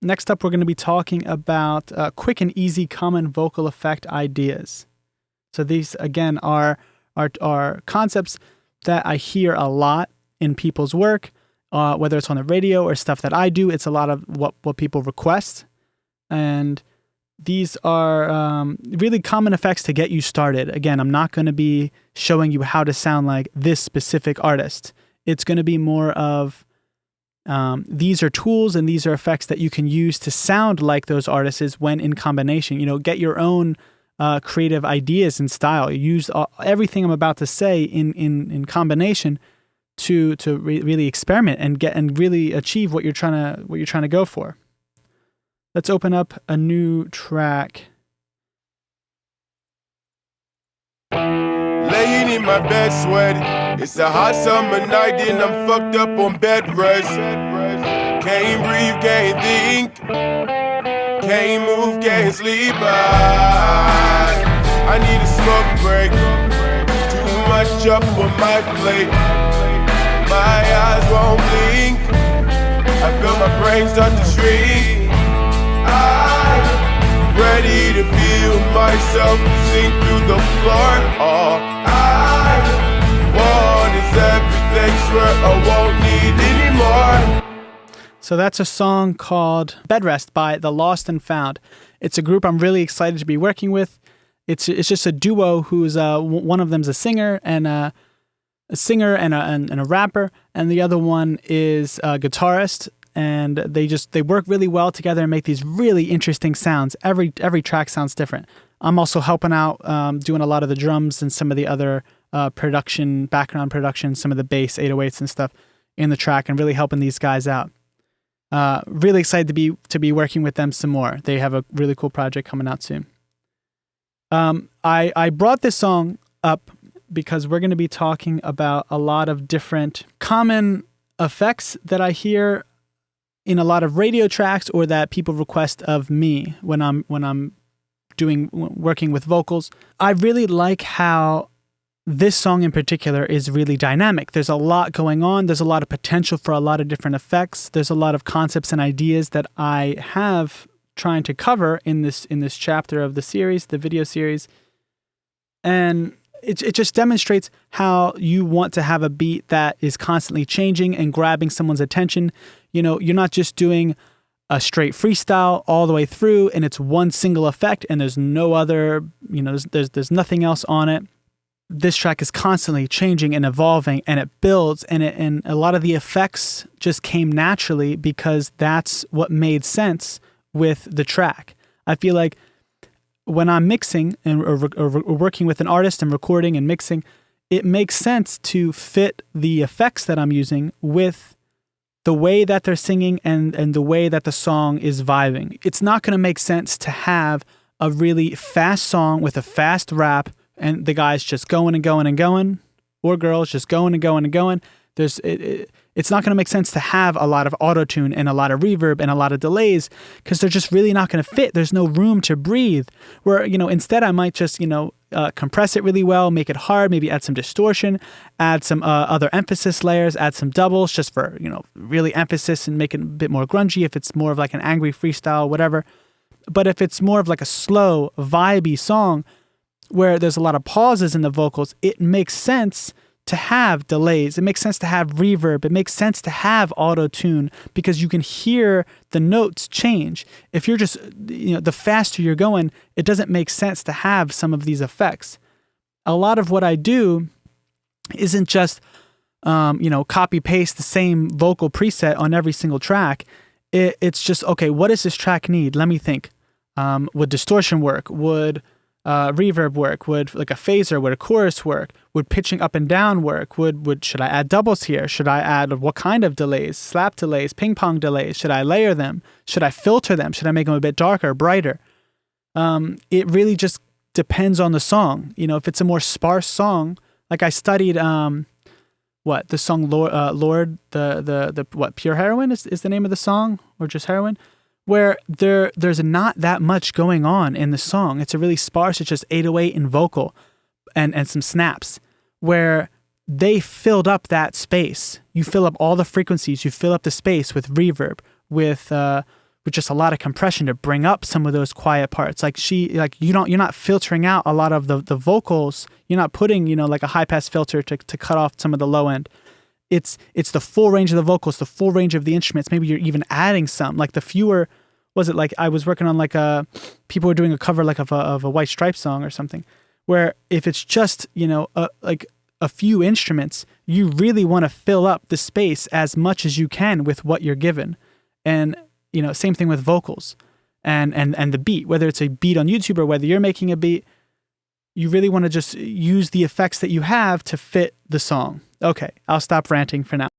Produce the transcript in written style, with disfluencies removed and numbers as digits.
next up, we're going to be talking about quick and easy common vocal effect ideas. So these, again, are concepts that I hear a lot in people's work, whether it's on the radio or stuff that I do. It's a lot of what people request. And these are really common effects to get you started. Again, I'm not going to be showing you how to sound like this specific artist. It's going to be more of these are tools and these are effects that you can use to sound like those artists when in combination. Get your own creative ideas and style. Use everything I'm about to say in combination to really experiment and really achieve what you're trying to go for. Let's open up a new track. Laying in my bed sweat. It's a hot summer night and I'm fucked up on bed rest. Can't breathe, can't think. Can't move, can't sleep. I need a smoke break. Too much up on my plate. My eyes won't blink. I feel my brain start to shrink. I'm ready to feel myself sink through the floor. All I want is everything, swear I won't need anymore. So that's a song called Bedrest by The Lost and Found. It's a group I'm really excited to be working with. It's just a duo who's one of them's a singer and a rapper, and the other one is a guitarist. And they work really well together and make these really interesting sounds. Every track sounds different. I'm also helping out, doing a lot of the drums and some of the other background production, some of the bass, 808s and stuff in the track, and really helping these guys out. Really excited to be working with them some more. They have a really cool project coming out soon. I brought this song up because we're going to be talking about a lot of different common effects that I hear in a lot of radio tracks or that people request of me when I'm working with vocals. I really like how this song in particular is really dynamic. There's a lot going on. There's a lot of potential for a lot of different effects. There's a lot of concepts and ideas that I have trying to cover in this chapter of the series, the video series. And it just demonstrates how you want to have a beat that is constantly changing and grabbing someone's attention. You're not just doing a straight freestyle all the way through and it's one single effect and there's no other, there's nothing else on it. This track is constantly changing and evolving, and it builds, and a lot of the effects just came naturally because that's what made sense with the track. I feel like when I'm mixing or working with an artist and recording and mixing, it makes sense to fit the effects that I'm using with the way that they're singing and the way that the song is vibing. It's not going to make sense to have a really fast song with a fast rap and the guy's just going and going and going, or girls just going and going and going. It's not going to make sense to have a lot of auto-tune and a lot of reverb and a lot of delays because they're just really not going to fit. There's no room to breathe. Where, instead I might just, compress it really well, make it hard, maybe add some distortion, add some other emphasis layers, add some doubles just for, really emphasis and make it a bit more grungy if it's more of like an angry freestyle, whatever. But if it's more of like a slow, vibey song where there's a lot of pauses in the vocals, it makes sense to have delays. It makes sense to have reverb. It makes sense to have auto-tune because you can hear the notes change. If you're just, the faster you're going, it doesn't make sense to have some of these effects. A lot of what I do isn't just, copy paste the same vocal preset on every single track. It's just, okay, what does this track need? Let me think. Would distortion work? Would reverb work? Would like a phaser, would a chorus work? Would pitching up and down work? Should I add doubles here? Should I add what kind of delays? Slap delays, ping pong delays? Should I layer them? Should I filter them? Should I make them a bit darker, brighter? It really just depends on the song. If it's a more sparse song, like I studied the song Lord, the Pure Heroin is the name of the song, or just Heroin? Where there's not that much going on in the song. It's a really sparse, it's just 808 and vocal and some snaps where they filled up that space. You fill up all the frequencies, you fill up the space with reverb, with with just a lot of compression to bring up some of those quiet parts. You're not filtering out a lot of the vocals. You're not putting, like a high pass filter to cut off some of the low end. It's the full range of the vocals, the full range of the instruments. Maybe you're even adding some, like the fewer, I was working on people were doing a cover of a White Stripes song or something, where if it's just, a few instruments, you really want to fill up the space as much as you can with what you're given. And, same thing with vocals and the beat, whether it's a beat on YouTube or whether you're making a beat, you really want to just use the effects that you have to fit the song. Okay, I'll stop ranting for now.